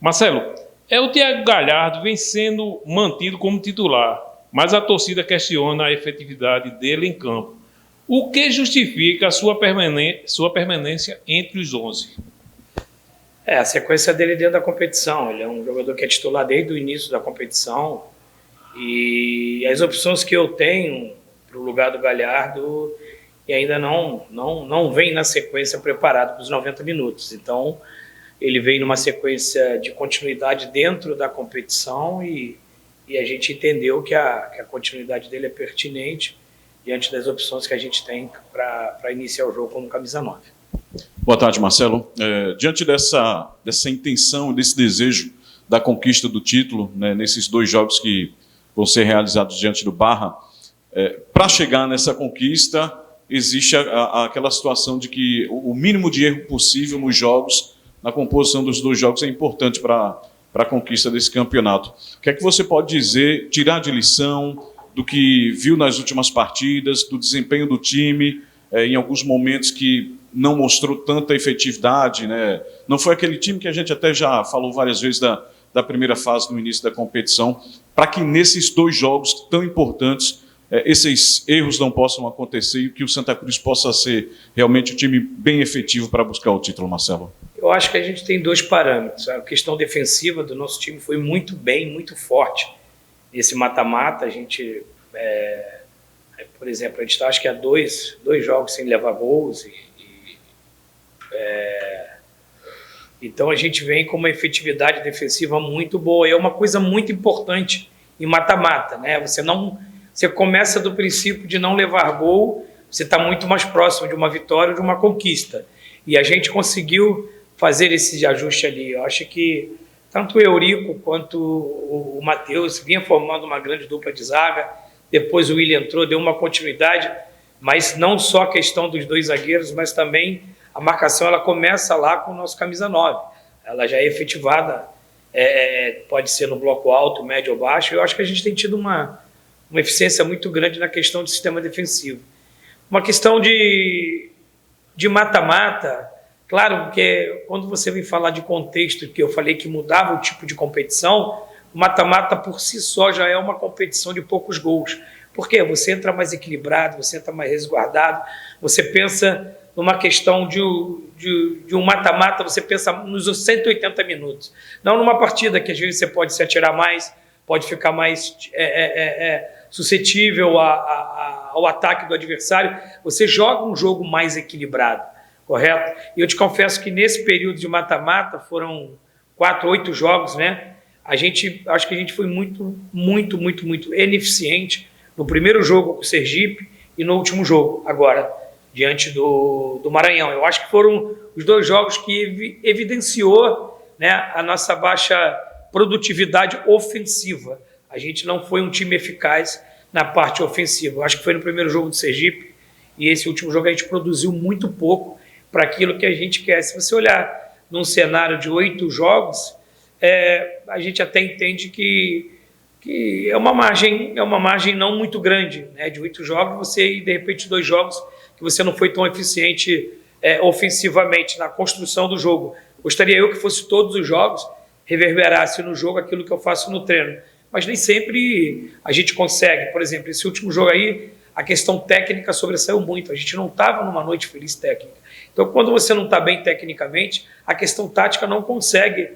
Marcelo, o Thiago Galhardo vem sendo mantido como titular, mas a torcida questiona a efetividade dele em campo. O que justifica a sua permanência entre os 11? A sequência dele dentro da competição. Ele é um jogador que é titular desde o início da competição. E as opções que eu tenho para o lugar do Galhardo e ainda não vem na sequência preparado para os 90 minutos. Então, ele vem numa sequência de continuidade dentro da competição e a gente entendeu que a continuidade dele é pertinente diante das opções que a gente tem para iniciar o jogo como camisa 9. Boa tarde, Marcelo. Diante dessa intenção, desse desejo da conquista do título, né, nesses 2 jogos que vão ser realizados diante do Barra, para chegar nessa conquista, existe aquela situação de que o mínimo de erro possível nos jogos, na composição dos 2 jogos, é importante para a conquista desse campeonato. O que é que você pode dizer, tirar de lição do que viu nas últimas partidas, do desempenho do time, em alguns momentos que não mostrou tanta efetividade, né? Não foi aquele time que a gente até já falou várias vezes da primeira fase no início da competição, para que nesses 2 jogos tão importantes esses erros não possam acontecer e que o Santa Cruz possa ser realmente um time bem efetivo para buscar o título, Marcelo? Eu acho que a gente tem 2 parâmetros. A questão defensiva do nosso time foi muito bem, muito forte. Nesse mata-mata, a gente, por exemplo, a gente está, acho que há 2 jogos sem levar gols. Então a gente vem com uma efetividade defensiva muito boa. E é uma coisa muito importante em mata-mata, né? Você começa do princípio de não levar gol, você está muito mais próximo de uma vitória ou de uma conquista. E a gente conseguiu fazer esse ajuste ali. Eu acho que tanto o Eurico quanto o Matheus vinha formando uma grande dupla de zaga. Depois o Willian entrou, deu uma continuidade, mas não só a questão dos 2 zagueiros, mas também a marcação ela começa lá com o nosso camisa 9. Ela já é efetivada, pode ser no bloco alto, médio ou baixo. Eu acho que a gente tem tido uma eficiência muito grande na questão do sistema defensivo. Uma questão de mata-mata, claro que quando você vem falar de contexto, que eu falei que mudava o tipo de competição, o mata-mata por si só já é uma competição de poucos gols. Por quê? Você entra mais equilibrado, você entra mais resguardado, você pensa numa questão de um mata-mata, você pensa nos 180 minutos. Não numa partida que às vezes você pode se atirar mais, pode ficar mais suscetível ao ataque do adversário. Você joga um jogo mais equilibrado, correto? E eu te confesso que nesse período de mata-mata, foram 4, 8 jogos, né? Acho que a gente foi muito ineficiente no primeiro jogo com o Sergipe e no último jogo, agora, diante do Maranhão. Eu acho que foram os 2 jogos que evidenciou, né, a nossa baixa produtividade ofensiva. A gente não foi um time eficaz na parte ofensiva. Eu acho que foi no primeiro jogo do Sergipe e esse último jogo a gente produziu muito pouco para aquilo que a gente quer. Se você olhar num cenário de 8 jogos, a gente até entende que é uma margem não muito grande, né? De 8 jogos, você, de repente, 2 jogos que você não foi tão eficiente ofensivamente na construção do jogo. Gostaria eu que fosse todos os jogos, reverberasse no jogo aquilo que eu faço no treino. Mas nem sempre a gente consegue. Por exemplo, esse último jogo aí, a questão técnica sobressaiu muito. A gente não estava numa noite feliz técnica. Então, quando você não está bem tecnicamente, a questão tática não consegue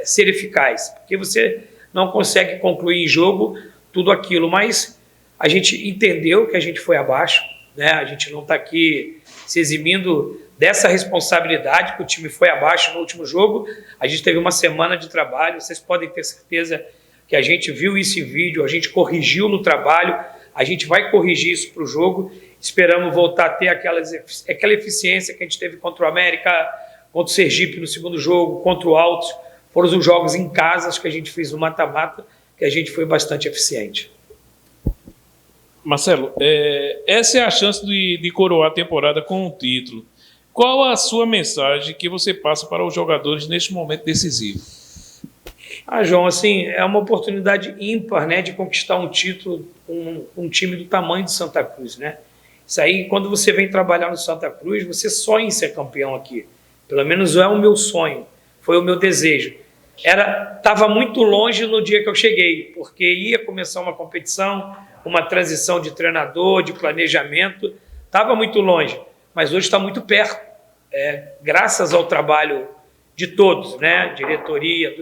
ser eficaz, porque você não consegue concluir em jogo tudo aquilo. Mas a gente entendeu que a gente foi abaixo, né? A gente não está aqui se eximindo dessa responsabilidade, que o time foi abaixo no último jogo. A gente teve uma semana de trabalho, vocês podem ter certeza que a gente viu isso em vídeo, a gente corrigiu no trabalho, a gente vai corrigir isso para o jogo. Esperamos voltar a ter aquela eficiência que a gente teve contra o América, contra o Sergipe no segundo jogo, contra o Altos. Foram os jogos em casa que a gente fez no mata-mata, que a gente foi bastante eficiente. Marcelo, essa é a chance de coroar a temporada com um título. Qual a sua mensagem que você passa para os jogadores neste momento decisivo? João, assim, é uma oportunidade ímpar, né, de conquistar um título com um time do tamanho de Santa Cruz, né? Isso aí, quando você vem trabalhar no Santa Cruz, você sonha em ser campeão aqui. Pelo menos é o meu sonho. foi o meu desejo. Estava muito longe no dia que eu cheguei, porque ia começar uma competição, uma transição de treinador, de planejamento, estava muito longe, mas hoje está muito perto, graças ao trabalho de todos, né? Diretoria,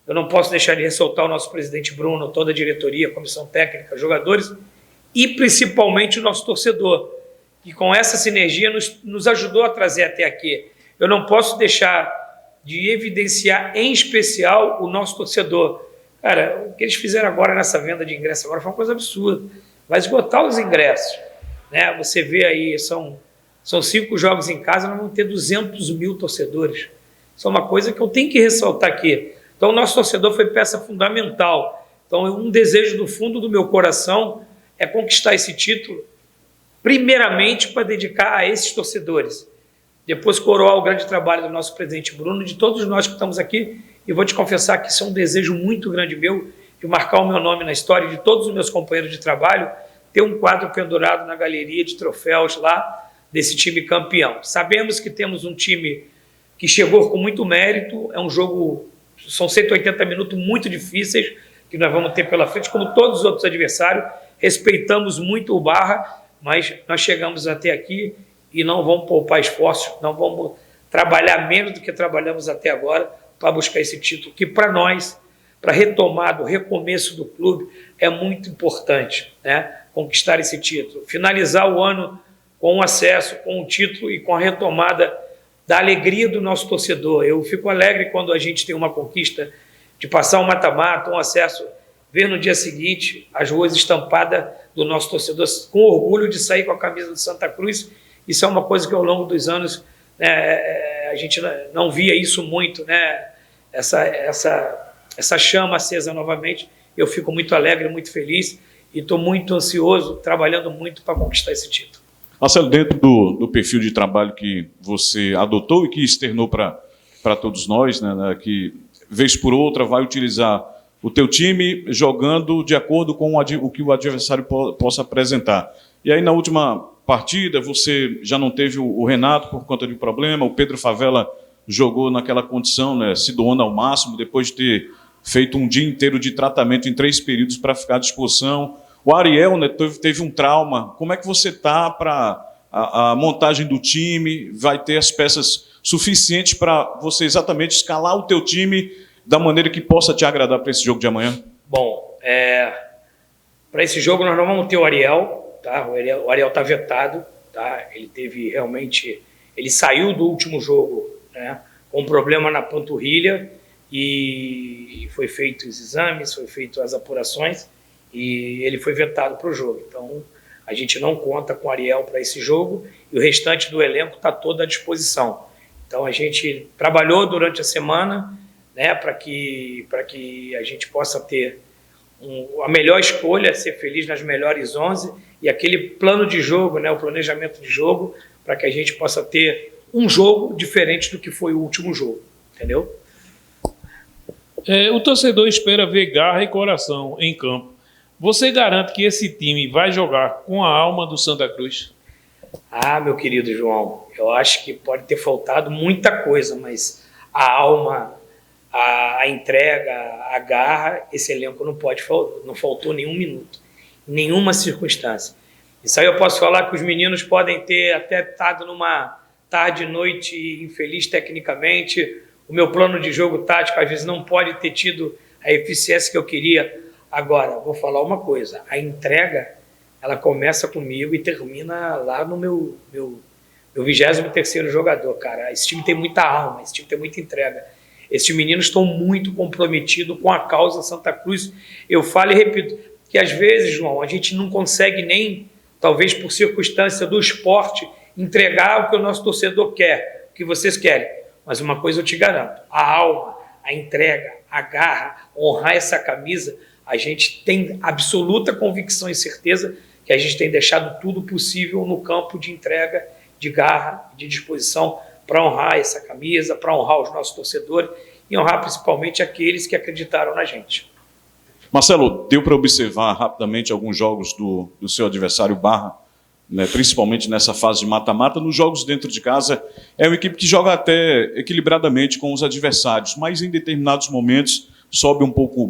eu não posso deixar de ressaltar o nosso presidente Bruno, toda a diretoria, comissão técnica, jogadores e principalmente o nosso torcedor, que com essa sinergia nos ajudou a trazer até aqui. Eu não posso deixar de evidenciar em especial o nosso torcedor. Cara, o que eles fizeram agora nessa venda de ingressos agora foi uma coisa absurda. Vai esgotar os ingressos, né? Você vê aí, são 5 jogos em casa, nós vamos ter 200 mil torcedores. Isso é uma coisa que eu tenho que ressaltar aqui. Então, o nosso torcedor foi peça fundamental. Então, um desejo do fundo do meu coração é conquistar esse título, primeiramente para dedicar a esses torcedores. Depois coroar o grande trabalho do nosso presidente Bruno, de todos nós que estamos aqui, e vou te confessar que isso é um desejo muito grande meu, de marcar o meu nome na história de todos os meus companheiros de trabalho, ter um quadro pendurado na galeria de troféus lá, desse time campeão. Sabemos que temos um time que chegou com muito mérito, é um jogo, são 180 minutos muito difíceis, que nós vamos ter pela frente, como todos os outros adversários, respeitamos muito o Barra, mas nós chegamos até aqui e não vamos poupar esforços, não vamos trabalhar menos do que trabalhamos até agora para buscar esse título, que para nós, para a retomada, o recomeço do clube, é muito importante, né? Conquistar esse título, finalizar o ano com o acesso, com o título e com a retomada da alegria do nosso torcedor. Eu fico alegre quando a gente tem uma conquista de passar um mata-mata, um acesso, ver no dia seguinte as ruas estampadas do nosso torcedor, com orgulho de sair com a camisa do Santa Cruz. Isso é uma coisa que ao longo dos anos, né, a gente não via isso muito, né? Essa chama acesa novamente. Eu fico muito alegre, muito feliz e estou muito ansioso, trabalhando muito para conquistar esse título. Marcelo, dentro do perfil de trabalho que você adotou e que externou para todos nós, né, que vez por outra vai utilizar o teu time jogando de acordo com o que o adversário possa apresentar. E aí na última partida você já não teve o Renato por conta de um problema, o Pedro Favela jogou naquela condição, né, se doando ao máximo, depois de ter feito um dia inteiro de tratamento em 3 períodos para ficar à disposição. O Ariel, né, teve um trauma. Como é que você está para a montagem do time? Vai ter as peças suficientes para você exatamente escalar o teu time da maneira que possa te agradar para esse jogo de amanhã? Bom, para esse jogo nós não vamos ter o Ariel, tá? O Ariel está vetado, tá? Ele saiu do último jogo, né, com um problema na panturrilha e foi feito os exames, foi feito as apurações e ele foi vetado para o jogo. Então, a gente não conta com o Ariel para esse jogo e o restante do elenco está todo à disposição. Então, a gente trabalhou durante a semana, né, para que a gente possa ter a melhor escolha, ser feliz nas melhores 11 e aquele plano de jogo, né, o planejamento de jogo, para que a gente possa ter um jogo diferente do que foi o último jogo, entendeu? O torcedor espera ver garra e coração em campo. Você garante que esse time vai jogar com a alma do Santa Cruz? Ah, meu querido João, eu acho que pode ter faltado muita coisa, mas a alma, a entrega, a garra, esse elenco não faltou nenhum minuto, nenhuma circunstância. Isso aí eu posso falar que os meninos podem ter até estado numa tarde e noite infeliz tecnicamente, o meu plano de jogo tático às vezes não pode ter tido a eficiência que eu queria. Agora, vou falar uma coisa, a entrega, ela começa comigo e termina lá no meu 23º jogador, cara. Esse time tem muita alma, esse time tem muita entrega. Esses meninos estão muito comprometidos com a causa Santa Cruz. Eu falo e repito, que às vezes, João, a gente não consegue nem, talvez por circunstância do esporte, entregar o que o nosso torcedor quer, o que vocês querem. Mas uma coisa eu te garanto, a alma, a entrega, a garra, honrar essa camisa, a gente tem absoluta convicção e certeza que a gente tem deixado tudo possível no campo de entrega, de garra, de disposição para honrar essa camisa, para honrar os nossos torcedores e honrar principalmente aqueles que acreditaram na gente. Marcelo, deu para observar rapidamente alguns jogos do seu adversário Barra né, principalmente nessa fase de mata-mata. Nos jogos dentro de casa, é uma equipe que joga até equilibradamente com os adversários, mas em determinados momentos sobe um pouco o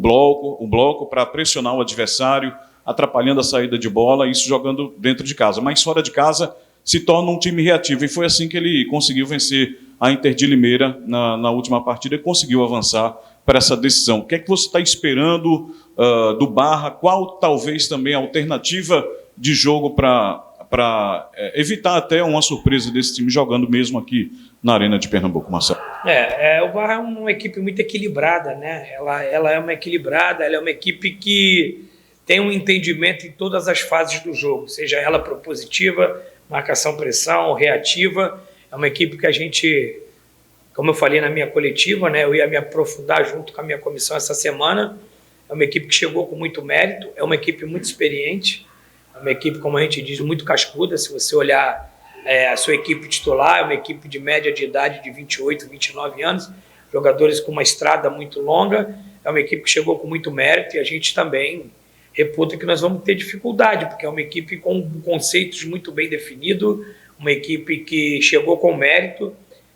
bloco para pressionar o adversário, atrapalhando a saída de bola, isso jogando dentro de casa. Mas fora de casa se torna um time reativo, e foi assim que ele conseguiu vencer a Inter de Limeira na última partida e conseguiu avançar para essa decisão. O que é que você está esperando do Barra? Qual talvez também a alternativa de jogo para evitar até uma surpresa desse time jogando mesmo aqui na Arena de Pernambuco, Marcelo? O Barra é uma equipe muito equilibrada, né? Ela é uma equilibrada, ela é uma equipe que tem um entendimento em todas as fases do jogo, seja ela propositiva, marcação-pressão, reativa. É uma equipe que a gente, como eu falei na minha coletiva, né, eu ia me aprofundar junto com a minha comissão essa semana. É uma equipe que chegou com muito mérito, é uma equipe muito experiente, é uma equipe, como a gente diz, muito cascuda. Se você olhar a sua equipe titular, é uma equipe de média de idade de 28, 29 anos, jogadores com uma estrada muito longa. É uma equipe que chegou com muito mérito, e a gente também reputa que nós vamos ter dificuldade, porque é uma equipe com conceitos muito bem definidos, uma equipe que chegou com mérito,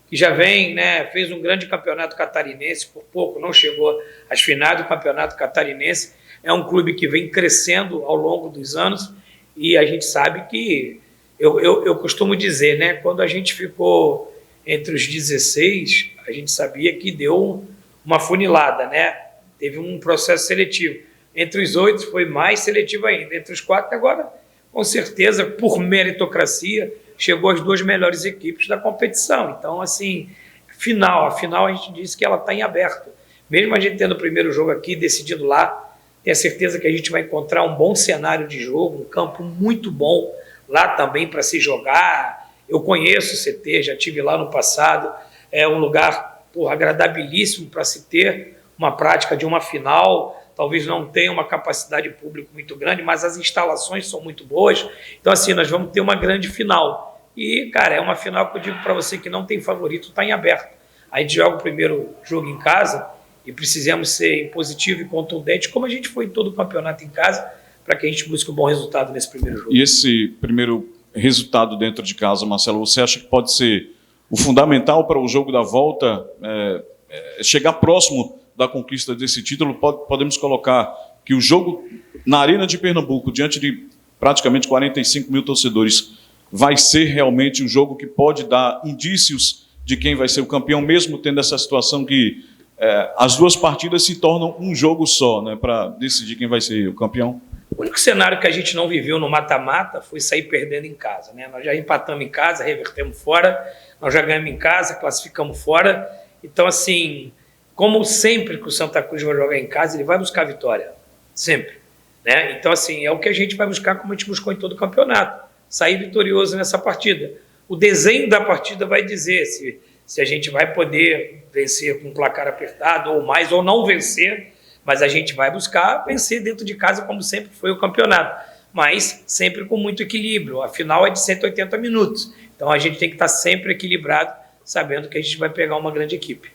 que já vem, né, fez um grande campeonato catarinense, por pouco não chegou às finais do campeonato catarinense. É um clube que vem crescendo ao longo dos anos, e a gente sabe que, eu costumo dizer, né, quando a gente ficou entre os 16, a gente sabia que deu uma funilada, né? Teve um processo seletivo. Entre os 8 foi mais seletivo ainda. Entre os 4, agora, com certeza, por meritocracia, chegou às 2 melhores equipes da competição. Então, assim, a final a gente disse que ela está em aberto. Mesmo a gente tendo o primeiro jogo aqui, decidido lá, tenho certeza que a gente vai encontrar um bom cenário de jogo, um campo muito bom lá também para se jogar. Eu conheço o CT, já estive lá no passado. É um lugar agradabilíssimo para se ter uma prática de uma final. Talvez não tenha uma capacidade de público muito grande, mas as instalações são muito boas. Então, assim, nós vamos ter uma grande final. E, cara, é uma final que eu digo para você que não tem favorito, está em aberto. A gente joga o primeiro jogo em casa e precisamos ser positivo e contundente, como a gente foi em todo o campeonato em casa, para que a gente busque um bom resultado nesse primeiro jogo. E esse primeiro resultado dentro de casa, Marcelo, você acha que pode ser o fundamental para o jogo da volta, chegar próximo da conquista desse título? Podemos colocar que o jogo na Arena de Pernambuco, diante de praticamente 45 mil torcedores, vai ser realmente um jogo que pode dar indícios de quem vai ser o campeão, mesmo tendo essa situação que as 2 partidas se tornam um jogo só, né, para decidir quem vai ser o campeão? O único cenário que a gente não viveu no mata-mata foi sair perdendo em casa, né? Nós já empatamos em casa, revertemos fora, nós já ganhamos em casa, classificamos fora. Então, assim, como sempre que o Santa Cruz vai jogar em casa, ele vai buscar vitória, sempre, né? Então, assim, é o que a gente vai buscar, como a gente buscou em todo o campeonato, sair vitorioso nessa partida. O desenho da partida vai dizer se a gente vai poder vencer com um placar apertado ou mais, ou não vencer, mas a gente vai buscar vencer dentro de casa, como sempre foi o campeonato, mas sempre com muito equilíbrio. A final é de 180 minutos, então a gente tem que estar sempre equilibrado, sabendo que a gente vai pegar uma grande equipe.